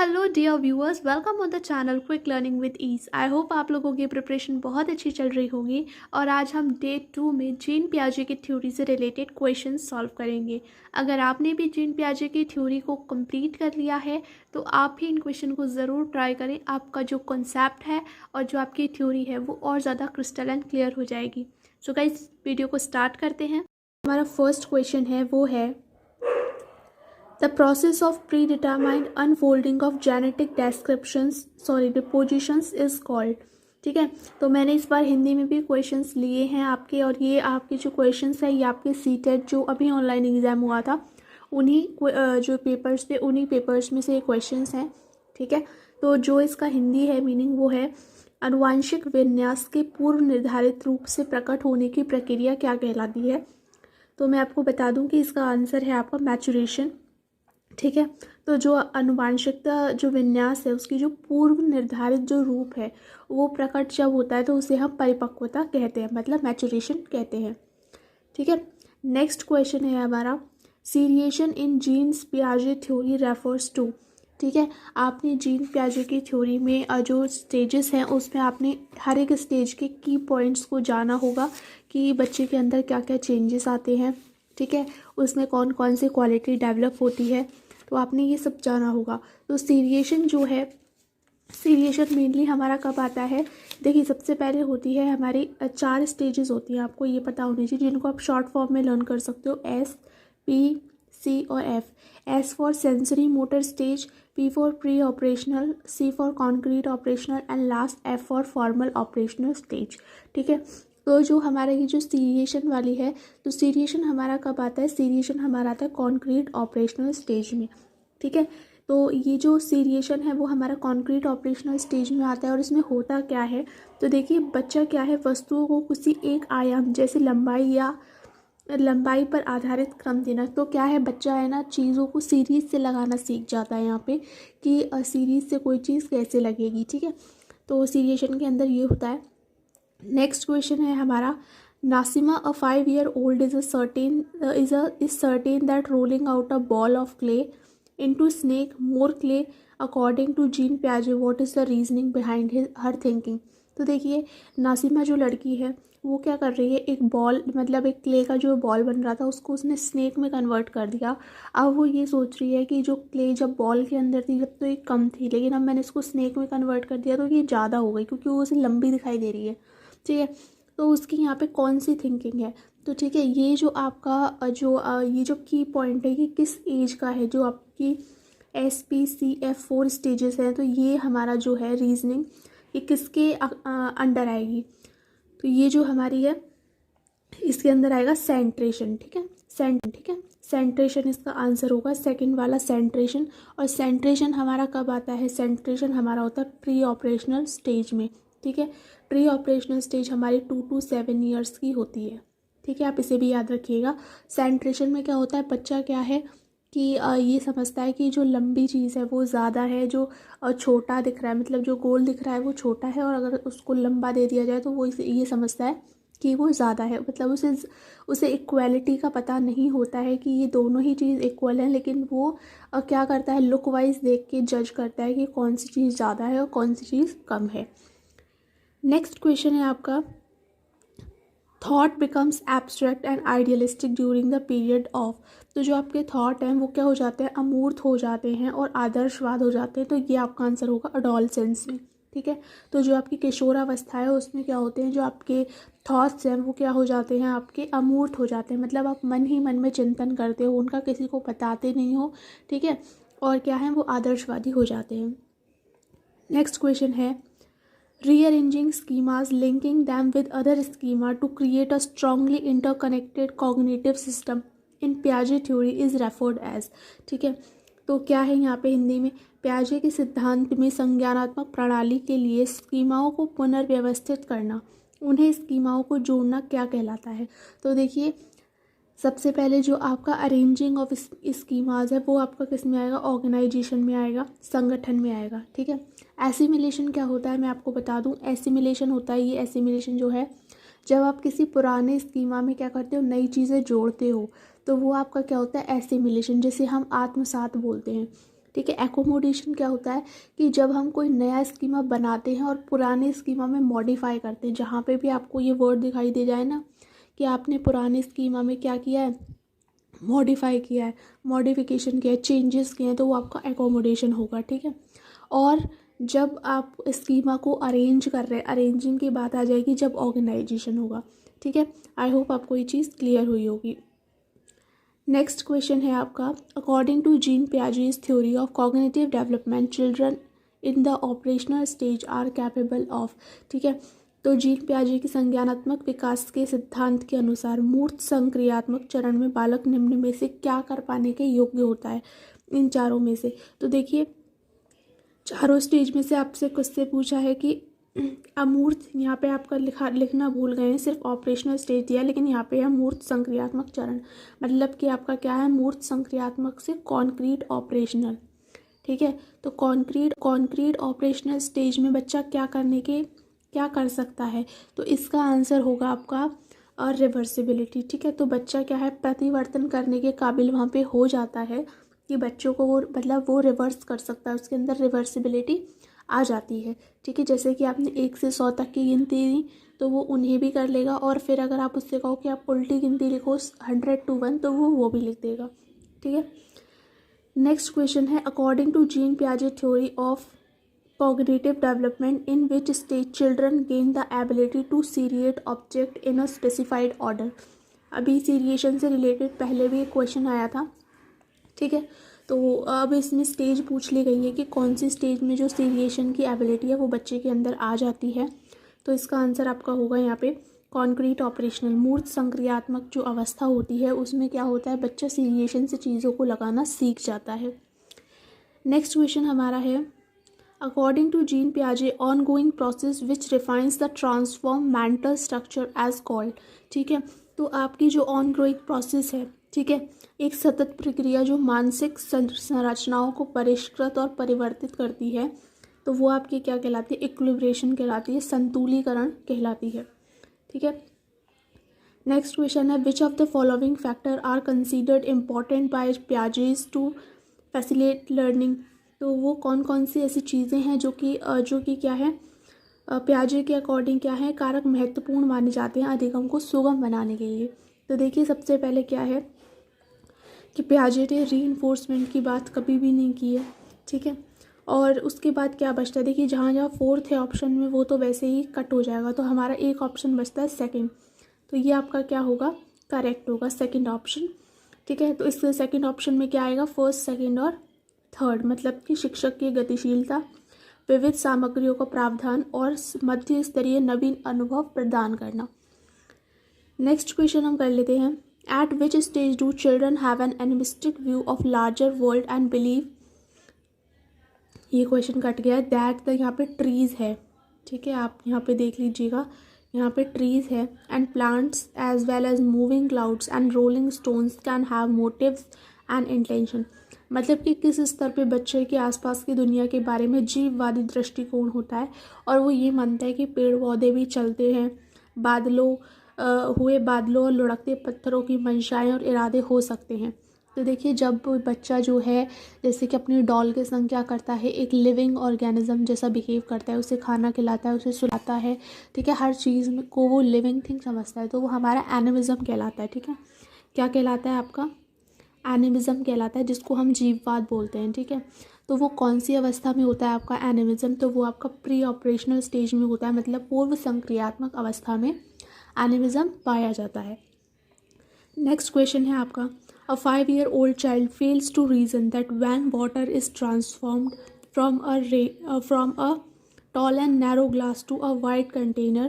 Hello dear viewers, welcome on the channel quick learning with ease. I hope आप लोगों की preparation बहुत अच्छी चल रही होगी और आज हम डे 2 में जीन पियाजे की थ्योरी से रिलेटेड क्वेश्चन सॉल्व करेंगे। अगर आपने भी जीन पियाजे की थ्योरी को कंप्लीट कर लिया है तो आप भी इन क्वेश्चन को ज़रूर ट्राई करें। आपका जो कॉन्सेप्ट है और जो आपकी थ्योरी है वो और ज़्यादा क्रिस्टल एंड क्लियर हो जाएगी। सो गाइस, वीडियो को स्टार्ट करते हैं। हमारा फर्स्ट क्वेश्चन है वो है The process of predetermined unfolding of genetic depositions is called। ठीक है, तो मैंने इस बार हिंदी में भी क्वेश्चंस लिए हैं आपके, और ये आपके जो क्वेश्चंस हैं ये आपके सीटेट जो अभी ऑनलाइन एग्ज़ाम हुआ था उन्हीं जो पेपर्स थे उन्हीं पेपर्स में से क्वेश्चंस हैं। ठीक है, तो जो इसका हिंदी है मीनिंग वो है आनुवांशिक विन्यास के पूर्व निर्धारित रूप से प्रकट होने की प्रक्रिया क्या कहलाती है। तो मैं आपको बता दूं कि इसका आंसर है आपका मैचुरेशन। ठीक है, तो जो आनुवांशिकता जो विन्यास है उसकी जो पूर्व निर्धारित जो रूप है वो प्रकट जब होता है तो उसे हम परिपक्वता कहते हैं, मतलब मैचुरेशन कहते हैं। ठीक है, नेक्स्ट क्वेश्चन है हमारा सीरिएशन इन जीन्स पियाजे थ्योरी रेफर्स टू। ठीक है, आपने जीन पियाजे की थ्योरी में जो स्टेजेस हैं उसमें आपने हर एक स्टेज के की पॉइंट्स को जाना होगा कि बच्चे के अंदर क्या क्या चेंजेस आते हैं। ठीक है, उसमें कौन कौन सी क्वालिटी डेवलप होती है, तो आपने ये सब जाना होगा। तो सीरिएशन जो है, सीरिएशन मेनली हमारा कब आता है, देखिए सबसे पहले होती है हमारी 4 स्टेजेस होती हैं, आपको ये पता होनी चाहिए, जिनको आप शॉर्ट फॉर्म में लर्न कर सकते हो। एस, पी, सी और F. S for sensory motor stage, P for pre operational, C for concrete operational and last F for formal operational stage. ठीक है, तो जो हमारा ये जो सीरिएशन वाली है, तो सीरिएशन हमारा कब आता है, सीरिएशन हमारा आता है कॉन्क्रीट ऑपरेशनल स्टेज में। ठीक है, तो ये जो सीरिएशन है वो हमारा कॉन्क्रीट ऑपरेशनल स्टेज में आता है। और इसमें होता क्या है, तो देखिए बच्चा क्या है, वस्तुओं को किसी एक आयाम जैसे लंबाई या लंबाई पर आधारित क्रम देना। तो क्या है, बच्चा है ना चीज़ों को सीरीज से लगाना सीख जाता है यहाँ पे कि सीरीज से कोई चीज़ कैसे लगेगी। ठीक है, तो सीरिएशन के अंदर ये होता है। नेक्स्ट क्वेश्चन है हमारा नासिमा अ 5 year old is certain that rolling out a ball of clay into snake more clay according to Jean Piaget, what is the reasoning behind her thinking। तो देखिए नासिमा जो लड़की है वो क्या कर रही है, एक बॉल मतलब एक क्ले का जो बॉल बन रहा था उसको उसने स्नेक में कन्वर्ट कर दिया। अब वो ये सोच रही है कि जो क्ले जब बॉल के अंदर थी जब तो एक कम थी, लेकिन अब मैंने इसको स्नेक में कन्वर्ट कर दिया तो ये ज़्यादा हो गई क्योंकि वो उसे लंबी दिखाई दे रही है। ठीक है, तो उसकी यहाँ पे कौन सी थिंकिंग है। तो ठीक है, ये जो आपका ये जो की पॉइंट है कि किस एज का है, जो आपकी SPCF4 स्टेजेस हैं, तो ये हमारा जो है रीजनिंग ये किसके अंडर आएगी, तो ये जो हमारी है इसके अंदर आएगा सेंट्रेशन। ठीक है, सेंट्रेशन इसका आंसर होगा, सेकंड वाला सेंट्रेशन। और सेंट्रेशन हमारा कब आता है, सेंट्रेशन हमारा होता है प्री ऑपरेशनल स्टेज में। ठीक है, प्री ऑपरेशनल स्टेज हमारी 2 to 7 years की होती है। ठीक है, आप इसे भी याद रखिएगा। सेंट्रेशन में क्या होता है, बच्चा क्या है कि ये समझता है कि जो लंबी चीज़ है वो ज़्यादा है, जो छोटा दिख रहा है मतलब जो गोल दिख रहा है वो छोटा है, और अगर उसको लंबा दे दिया जाए तो वो ये समझता है कि वो ज़्यादा है। मतलब उसे इक्वालिटी का पता नहीं होता है कि ये दोनों ही चीज़ इक्वल है, लेकिन वो क्या करता है, लुक वाइज देख के जज करता है कि कौन सी चीज़ ज़्यादा है और कौन सी चीज़ कम है। नेक्स्ट क्वेश्चन है आपका thought becomes abstract and idealistic during the period of. तो जो आपके थॉट हैं वो क्या हो जाते हैं, अमूर्त हो जाते हैं और आदर्शवाद हो जाते हैं। तो ये आपका आंसर होगा अडोलसेंस में। ठीक है, तो जो आपकी किशोरावस्था है उसमें क्या होते हैं, जो आपके थॉट्स हैं वो क्या हो जाते हैं, आपके अमूर्त हो जाते हैं, मतलब आप मन ही मन में चिंतन करते हो, उनका किसी को बताते नहीं हो। ठीक है, और क्या है वो आदर्शवादी हो जाते हैं। नेक्स्ट क्वेश्चन है rearranging schemas, linking them with other schema to create a strongly interconnected cognitive system in Piaget theory is referred as। ठीक है, तो क्या है यहाँ पे हिंदी में, पियाजे के सिद्धांत में संज्ञानात्मक प्रणाली के लिए स्कीमाओं को पुनर्व्यवस्थित करना, उन्हें स्कीमाओं को जोड़ना क्या कहलाता है। तो देखिए सबसे पहले जो आपका अरेंजिंग ऑफ स्कीमाज है वो आपका किस में आएगा, ऑर्गेनाइजेशन में आएगा, संगठन में आएगा। ठीक है, एसिमिलेशन क्या होता है मैं आपको बता दूं, एसिमिलेशन होता है, ये एसिमिलेशन जो है जब आप किसी पुराने स्कीमा में क्या करते हो, नई चीज़ें जोड़ते हो, तो वो आपका क्या होता है एसिमिलेशन, जिसे हम आत्मसात बोलते हैं। ठीक है। एकोमोडेशन क्या होता है कि जब हम कोई नया स्कीमा बनाते हैं और पुराने स्कीमा में मॉडिफाई करते हैं, जहाँ पे भी आपको ये वर्ड दिखाई दे जाए ना कि आपने पुराने स्कीमा में क्या किया है, मॉडिफाई किया है, मॉडिफिकेशन किया है, चेंजेस किए हैं, तो वो आपका एकोमोडेशन होगा। ठीक है। और जब आप स्कीमा को अरेंज कर रहे हैं, अरेंजिंग की बात आ जाएगी जब ऑर्गेनाइजेशन होगा। ठीक है। आई होप आपको ये चीज़ क्लियर हुई होगी। नेक्स्ट क्वेश्चन है आपका, according to Jean Piaget's theory of cognitive development children in the operational stage are capable of. ठीक है। तो जीन पियाजे की संज्ञानात्मक विकास के सिद्धांत के अनुसार मूर्त संक्रियात्मक चरण में बालक निम्न में से क्या कर पाने के योग्य होता है, इन चारों में से। तो देखिए चारों स्टेज में से आपसे क्वेश्चन पूछा है कि अमूर्त, यहाँ पे आपका लिखना भूल गए हैं, सिर्फ ऑपरेशनल स्टेज दिया, लेकिन यहाँ पे है मूर्त संक्रियात्मक चरण, मतलब कि आपका क्या है, मूर्त संक्रियात्मक से कॉन्क्रीट ऑपरेशनल। ठीक है। तो कॉन्क्रीट ऑपरेशनल स्टेज में बच्चा क्या कर सकता है, तो इसका आंसर होगा आपका रिवर्सिबिलिटी। ठीक है। तो बच्चा क्या है, प्रतिवर्तन करने के काबिल वहाँ पे हो जाता है कि बच्चों को वो मतलब वो रिवर्स कर सकता है, उसके अंदर रिवर्सिबिलिटी आ जाती है। ठीक है। जैसे कि आपने 1 से 100 तक की गिनती दी तो वो उन्हें भी कर लेगा, और फिर अगर आप उससे कहो कि आप उल्टी गिनती लिखो 100 to 1 तो वो भी लिख देगा। ठीक है। नेक्स्ट क्वेश्चन है, अकॉर्डिंग टू जीन पियाजे theory of cognitive development in which stage children gain the ability to seriate object in a specified order। अभी सीरिएशन से रिलेटेड पहले भी एक क्वेश्चन आया था। ठीक है। तो अब इसमें स्टेज पूछ ली गई है कि कौन सी स्टेज में जो सीरिएशन की एबिलिटी है वो बच्चे के अंदर आ जाती है। तो इसका आंसर आपका होगा यहाँ पे कॉन्क्रीट ऑपरेशनल, मूर्त संक्रियात्मक जो अवस्था होती है उसमें क्या होता है, बच्चा सीरिएशन से चीज़ों को लगाना सीख जाता है। नेक्स्ट क्वेश्चन हमारा है, अकॉर्डिंग टू जीन पियाजे ongoing process which refines the transform mental structure as called. ठीक है। तो आपकी जो ऑन गोइंग प्रोसेस है, ठीक है, एक सतत प्रक्रिया जो मानसिक संरचनाओं को परिष्कृत और परिवर्तित करती है, तो वो आपकी क्या कहलाती है, इक्विलिब्रेशन कहलाती है, संतुलीकरण कहलाती है। ठीक है। नेक्स्ट क्वेश्चन है, which of the following factor are considered important by Piaget's to facilitate learning. तो वो कौन कौन सी ऐसी चीज़ें हैं जो कि क्या है, पियाजे के अकॉर्डिंग क्या है, कारक महत्वपूर्ण माने जाते हैं अधिगम को सुगम बनाने के लिए। तो देखिए सबसे पहले क्या है कि पियाजे ने रीइंफोर्समेंट की बात कभी भी नहीं की है। ठीक है। और उसके बाद क्या बचता है, देखिए जहाँ जहाँ फोर्थ है ऑप्शन में वो तो वैसे ही कट हो जाएगा, तो हमारा एक ऑप्शन बचता है सेकंड, तो ये आपका क्या होगा, करेक्ट होगा सेकंड ऑप्शन। ठीक है। तो इस सेकंड ऑप्शन में क्या आएगा, फर्स्ट सेकंड और थर्ड, मतलब कि शिक्षक की गतिशीलता, विविध सामग्रियों का प्रावधान और मध्य स्तरीय नवीन अनुभव प्रदान करना। नेक्स्ट क्वेश्चन हम कर लेते हैं, eight which stage do children have N animistic view of larger world and believe. ये क्वेश्चन कट गया है, दैट द यहाँ पे ट्रीज है। ठीक है। आप यहाँ पे देख लीजिएगा, यहाँ पे ट्रीज है, and plants as well as moving clouds and rolling stones can have motives and intention. मतलब कि किस स्तर पे बच्चे के आसपास की दुनिया के बारे में जीववादी दृष्टिकोण होता है, और वो ये मानता है कि पेड़ पौधे भी चलते हैं, हुए बादलों और लुढ़कते पत्थरों की मंशाएं और इरादे हो सकते हैं। तो देखिए जब बच्चा जो है जैसे कि अपनी डॉल के संग क्या करता है, एक लिविंग ऑर्गेनिज्म जैसा बिहेव करता है, उसे खाना खिलाता है, उसे सुलाता है, ठीक है, हर चीज़ में को वो लिविंग थिंग समझता है, तो वो हमारा एनिमिज्म कहलाता है। ठीक है। क्या कहलाता है आपका, एनिमिज्म कहलाता है, जिसको हम जीववाद बोलते हैं। ठीक है। तो वो कौन सी अवस्था में होता है आपका एनिमिज्म, तो वो आपका प्री ऑपरेशनल स्टेज में होता है, मतलब पूर्व संक्रियात्मक अवस्था में एनिमिज्म पाया जाता है। नेक्स्ट क्वेश्चन है आपका, अ 5-year-old child fails to reason that when water is transformed from a tall and narrow glass to a wide container,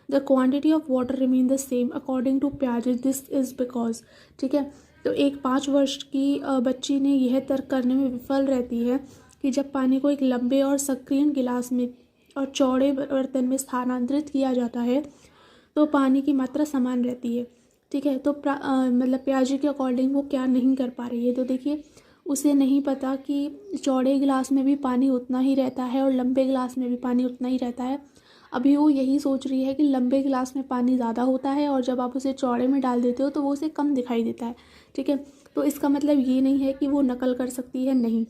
the quantity of water remain the same according to Piaget. This is because, ठीक है, तो एक 5 वर्ष की बच्ची ने यह तर्क करने में विफल रहती है कि जब पानी को एक लंबे और संकीर्ण गिलास में और चौड़े बर्तन में स्थानांतरित किया जाता है तो पानी की मात्रा समान रहती है। ठीक है। तो मतलब पियाजे के अकॉर्डिंग वो क्या नहीं कर पा रही है, तो देखिए उसे नहीं पता कि चौड़े गिलास में भी पानी उतना ही रहता है और लंबे गिलास में भी पानी उतना ही रहता है। अभी वो यही सोच रही है कि लंबे गिलास में पानी ज़्यादा होता है और जब आप उसे चौड़े में डाल देते हो तो वो उसे कम दिखाई देता है। ठीक है। तो इसका मतलब ये नहीं है कि वो नकल कर सकती है, नहीं,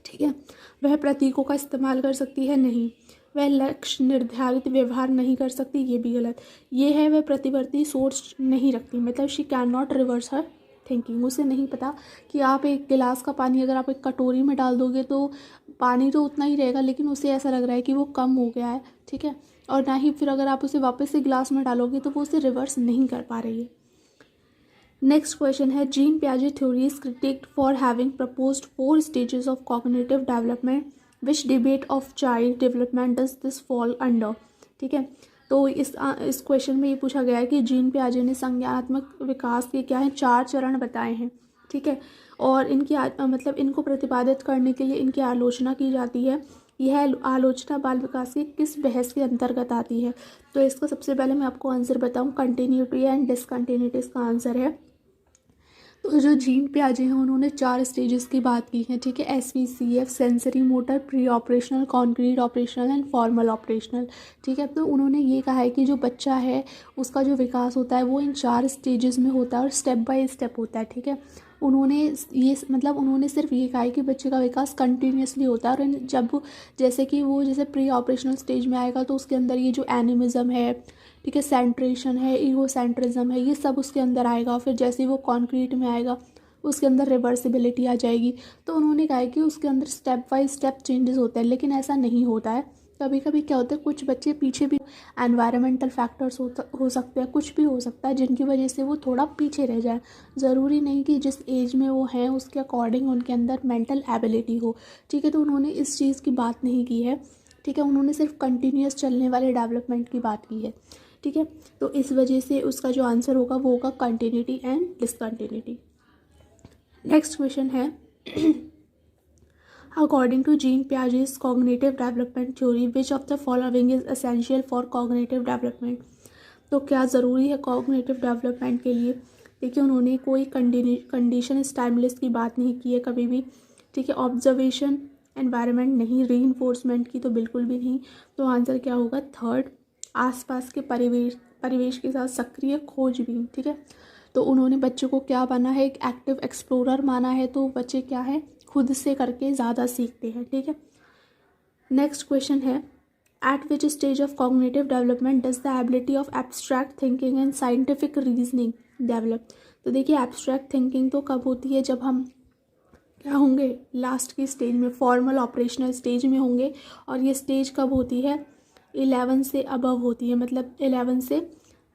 ठीक है। वह प्रतीकों का इस्तेमाल कर सकती है, नहीं। वह लक्ष्य निर्धारित व्यवहार नहीं कर सकती, ये भी गलत। ये है वह प्रतिवर्ती सोच नहीं रखती, मतलब she can not reverse her thinking. उसे नहीं पता कि आप एक गिलास का पानी अगर आप एक कटोरी में डाल दोगे तो पानी तो उतना ही रहेगा, लेकिन उसे ऐसा लग रहा है कि वो कम हो गया है, ठीक है। और ना ही फिर अगर आप उसे वापस से गिलास में डालोगे तो वो उसे रिवर्स नहीं कर पा रही है। नेक्स्ट क्वेश्चन है, जीन पियाजे theory is criticized for having proposed 4 stages of cognitive development, which debate of child development does this fall under. ठीक है, तो इस क्वेश्चन में ये पूछा गया है कि जीन पियाजे ने संज्ञानात्मक विकास के क्या है 4 चरण बताए हैं, ठीक है। और इनकी मतलब इनको प्रतिपादित करने के लिए इनकी आलोचना की जाती है। यह आलोचना बाल विकास की किस बहस के अंतर्गत आती है? तो इसका सबसे पहले मैं आपको आंसर बताऊं, कंटिन्यूटी एंड डिसकंटिन्यूटी इसका आंसर है। तो जो जीन पियाजे हैं उन्होंने 4 स्टेजेस की बात की है, ठीक है। SVCF, sensory motor, pre operational, concrete operational and formal operational, ठीक है। तो उन्होंने ये कहा है कि जो बच्चा है उसका जो विकास होता है वो इन 4 स्टेजेस में होता है और स्टेप बाय स्टेप होता है, ठीक है। उन्होंने सिर्फ ये कहा है कि बच्चे का विकास कंटिन्यूसली होता है। और जैसे प्री ऑपरेशनल स्टेज में आएगा तो उसके अंदर ये जो एनिमिज्म है, ठीक है, सेंट्रेशन है, ईगो सेंट्रिज्म है, ये सब उसके अंदर आएगा। फिर जैसे ही वो कॉन्क्रीट में आएगा उसके अंदर रिवर्सिबिलिटी आ जाएगी। तो उन्होंने कहा है कि उसके अंदर स्टेप बाय स्टेप चेंजेस होते हैं, लेकिन ऐसा नहीं होता है। कभी कभी क्या होता है, कुछ बच्चे पीछे भी एनवायरमेंटल फैक्टर्स हो सकते हैं, कुछ भी हो सकता है जिनकी वजह से वो थोड़ा पीछे रह जाए। ज़रूरी नहीं कि जिस एज में वो हैं उसके अकॉर्डिंग उनके अंदर मेंटल एबिलिटी हो, ठीक है। तो उन्होंने इस चीज़ की बात नहीं की है, ठीक है। उन्होंने सिर्फ कंटिन्यूस चलने वाले डेवलपमेंट की बात की है, ठीक है। तो इस वजह से उसका जो आंसर होगा वो होगा continuity and discontinuity. Next question है, according to Jean Piaget's cognitive development theory which of the following is essential for cognitive development. तो क्या ज़रूरी है कॉग्निटिव डेवलपमेंट के लिए? देखिए, उन्होंने कोई कंडीशन स्टाइमुलस की बात नहीं की है कभी भी, ठीक है। ऑब्जर्वेशन, एनवायरनमेंट नहीं, रीइंफोर्समेंट की तो बिल्कुल भी नहीं। तो आंसर क्या होगा? थर्ड, आसपास के परिवेश के साथ सक्रिय खोजबीन, ठीक है। तो उन्होंने बच्चे को क्या माना है? एक एक्टिव एक्सप्लोरर माना है। तो बच्चे क्या है, खुद से करके ज़्यादा सीखते हैं, ठीक है। नेक्स्ट क्वेश्चन है, at which stage of cognitive development does the ability of abstract thinking and scientific reasoning develop. तो देखिए, एब्स्ट्रैक्ट थिंकिंग तो कब होती है? जब हम क्या होंगे, लास्ट की स्टेज में, फॉर्मल ऑपरेशनल स्टेज में होंगे। और ये स्टेज कब होती है? 11 से अबव होती है, मतलब 11 से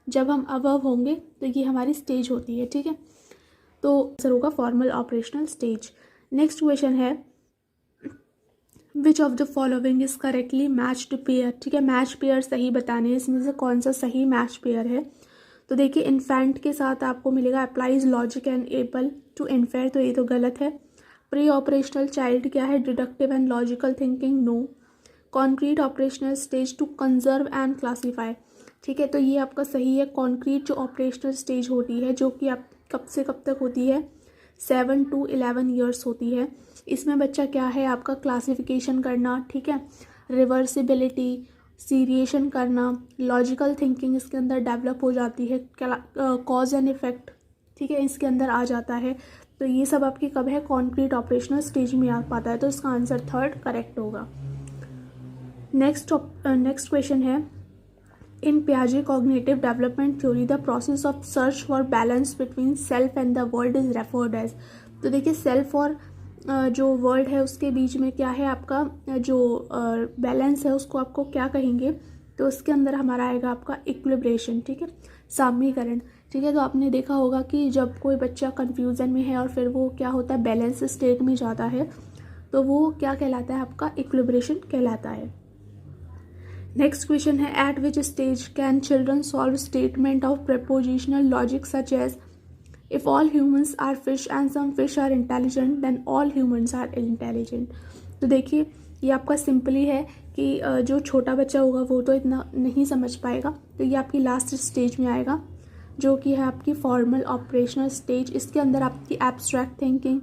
जब हम अबव होंगे तो ये हमारी स्टेज होती है, ठीक है। तो आंसर होगा formal operational stage. Next question है, which of the following is correctly matched pair, ठीक है। मैच पेयर सही बताने हैं, इसमें से कौन सा सही मैच पेयर है? तो देखिए, इन्फेंट के साथ आपको मिलेगा applies logic and able to infer, तो ये तो गलत है। प्री ऑपरेशनल चाइल्ड क्या है? Deductive and logical thinking, no. Concrete operational stage to conserve and classify, ठीक है। तो ये आपका सही है। कॉन्क्रीट जो ऑपरेशनल स्टेज होती है, जो कि आप कब से कब तक होती है? 7 to 11 ईयर्स होती है। इसमें बच्चा क्या है आपका? क्लासिफिकेशन करना, ठीक है, रिवर्सिबिलिटी, सीरिएशन करना, लॉजिकल थिंकिंग इसके अंदर डेवलप हो जाती है, कॉज एंड इफेक्ट, ठीक है, इसके अंदर आ जाता है। तो ये सब आपकी कब है? कॉन्क्रीट ऑपरेशनल स्टेज में आ पाता है। तो इसका आंसर थर्ड करेक्ट होगा। नेक्स्ट क्वेश्चन है, इन पियाजे cognitive development theory the process of search for balance between self and the world is referred as. तो देखिए, सेल्फ और जो वर्ल्ड है उसके बीच में क्या है आपका जो बैलेंस है उसको आपको क्या कहेंगे? तो उसके अंदर हमारा आएगा आपका इक्विलिब्रेशन, ठीक है, सामीकरण, ठीक है। तो आपने देखा होगा कि जब कोई बच्चा कन्फ्यूज़न में है और फिर वो क्या होता है, बैलेंस स्टेट में जाता है, तो वो क्या कहलाता है? आपका इक्विलिब्रेशन कहलाता है। नेक्स्ट क्वेश्चन है, at which stage can children solve statement of propositional logic such as if all humans are fish and some fish are intelligent then all humans are intelligent. तो देखिए, ये आपका सिंपली है कि जो छोटा बच्चा होगा वो तो इतना नहीं समझ पाएगा। तो ये आपकी लास्ट स्टेज में आएगा, जो कि है आपकी फॉर्मल ऑपरेशनल स्टेज। इसके अंदर आपकी एब्स्ट्रैक्ट थिंकिंग,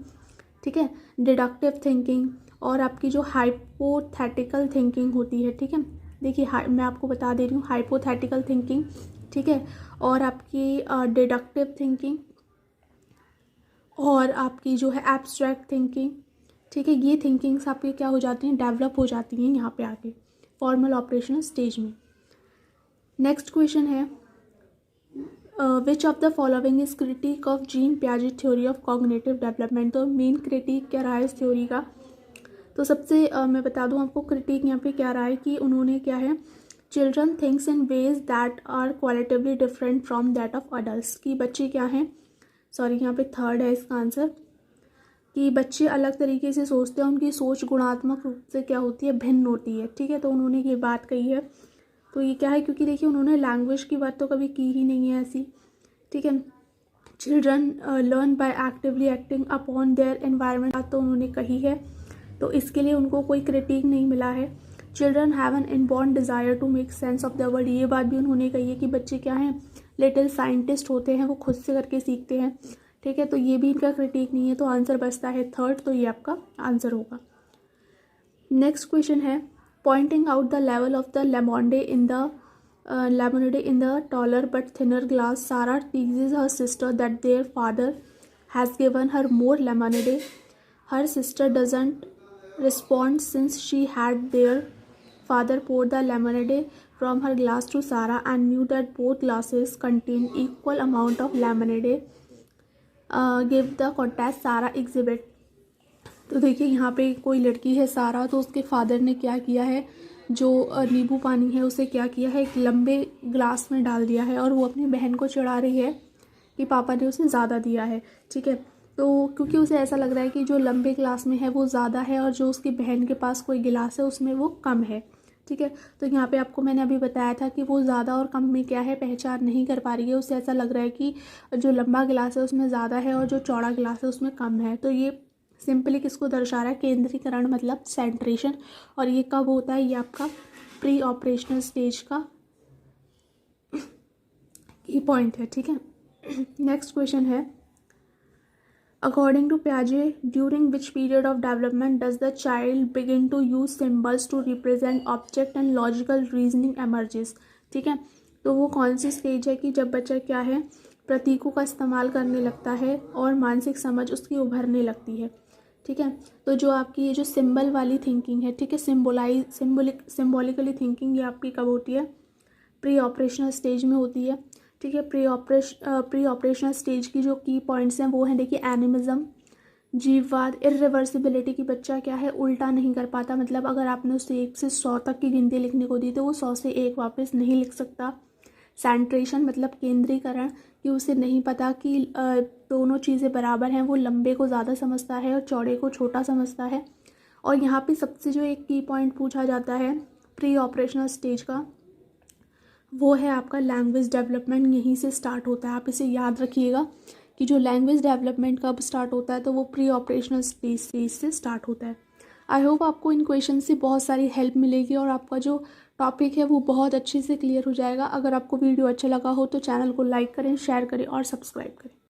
ठीक है, डिडक्टिव थिंकिंग और आपकी जो हाइपोथेटिकल थिंकिंग होती है, ठीक है। देखिए, मैं आपको बता दे रही हूँ, हाइपोथेटिकल थिंकिंग, ठीक है, और आपकी डिडक्टिव थिंकिंग और आपकी जो है एब्स्ट्रैक्ट थिंकिंग, ठीक है, ये थिंकिंग्स आपके क्या हो जाती हैं, डेवलप हो जाती हैं यहाँ पे आके फॉर्मल ऑपरेशनल स्टेज में। नेक्स्ट क्वेश्चन है which of the following is critic of Jean पियाजे थ्योरी ऑफ कॉग्निटिव डेवलपमेंट। तो मेन क्रिटिक क्या रहा है इस थ्योरी का, तो सबसे मैं बता दूं आपको क्रिटिक यहाँ पे क्या रहा है कि उन्होंने क्या है, children thinks in ways that are qualitatively different from that of adult. कि बच्चे क्या हैं, सॉरी यहाँ पे थर्ड है इसका आंसर, कि बच्चे अलग तरीके से सोचते हैं, उनकी सोच गुणात्मक रूप से क्या होती है, भिन्न होती है। ठीक है, तो उन्होंने ये बात कही है। तो ये क्या है, क्योंकि देखिए उन्होंने लैंग्वेज की बात तो कभी की ही नहीं है ऐसी। ठीक है, children learn by actively acting upon their environment, बात तो उन्होंने कही है, तो इसके लिए उनको कोई क्रिटिक नहीं मिला है। Children have an inborn desire to make sense of the world, ये बात भी उन्होंने कही है कि बच्चे क्या हैं, लिटिल साइंटिस्ट होते हैं, वो खुद से करके सीखते हैं। ठीक है, तो ये भी इनका क्रिटिक नहीं है, तो आंसर बचता है थर्ड, तो ये आपका आंसर होगा। नेक्स्ट क्वेश्चन है pointing out the level of the lemonade in the taller but thinner glass, Sarah teases her sister that their father has given her more lemonade. Her sister doesn't respond since she had their father pour the lemonade from her glass to Sarah and knew that both glasses contained equal amount of lemonade. Give the contest Sarah exhibit. तो देखिए यहाँ पे कोई लड़की है सारा, तो उसके फादर ने क्या किया है, जो नींबू पानी है उसे क्या किया है, एक लंबे ग्लास में डाल दिया है और वो अपनी बहन को चिढ़ा रही है कि पापा ने उसे ज़्यादा दिया है। ठीक है, तो क्योंकि उसे ऐसा लग रहा है कि जो लंबे ग्लास में है वो ज़्यादा है और जो उसकी बहन के पास कोई गिलास है उसमें वो कम है। ठीक है, तो यहाँ पे आपको मैंने अभी बताया था कि वो ज़्यादा और कम में क्या है, पहचान नहीं कर पा रही है। उसे ऐसा लग रहा है कि जो लंबा गिलास है उसमें ज़्यादा है और जो चौड़ा गिलास है उसमें कम है। तो ये सिंपली किसको दर्शा रहा है, केंद्रीकरण मतलब सेंट्रेशन। और ये कब होता है, ये आपका प्री ऑपरेशनल स्टेज का की पॉइंट है। ठीक है, नेक्स्ट क्वेश्चन है अकॉर्डिंग टू पियाजे during which period of development does the child begin to use symbols to represent object and logical reasoning emerges. ठीक है, तो वो कौन सी स्टेज है कि जब बच्चा क्या है, प्रतीकों का इस्तेमाल करने लगता है और मानसिक समझ उसकी उभरने लगती है। ठीक है, तो जो आपकी ये जो सिंबल वाली थिंकिंग है, ठीक है, सिम्बॉलिकली थिंकिंग, ये आपकी कब होती है, प्री ऑपरेशनल स्टेज में होती है। ठीक है, प्री ऑपरेशनल स्टेज की जो की पॉइंट्स हैं वो हैं, देखिए एनिमिज्म, जीववाद, इरिवर्सिबिलिटी की बच्चा क्या है, उल्टा नहीं कर पाता, मतलब अगर आपने उसे 1 से 100 तक की गिनती लिखने को दी तो वो 100 से 1 वापस नहीं लिख सकता। सेंट्रेशन मतलब केंद्रीकरण, कि उसे नहीं पता कि दोनों चीज़ें बराबर हैं, वो लंबे को ज़्यादा समझता है और चौड़े को छोटा समझता है। और यहाँ पे सबसे जो एक की पॉइंट पूछा जाता है प्री ऑपरेशनल स्टेज का, वो है आपका लैंग्वेज डेवलपमेंट, यहीं से स्टार्ट होता है। आप इसे याद रखिएगा कि जो लैंग्वेज डेवलपमेंट कब स्टार्ट होता है, तो वो प्री ऑपरेशनल स्टेज से स्टार्ट होता है। आई होप आपको इन क्वेश्चन से बहुत सारी हेल्प मिलेगी और आपका जो टॉपिक है वो बहुत अच्छे से क्लियर हो जाएगा। अगर आपको वीडियो अच्छा लगा हो तो चैनल को लाइक करें, शेयर करें और सब्सक्राइब करें।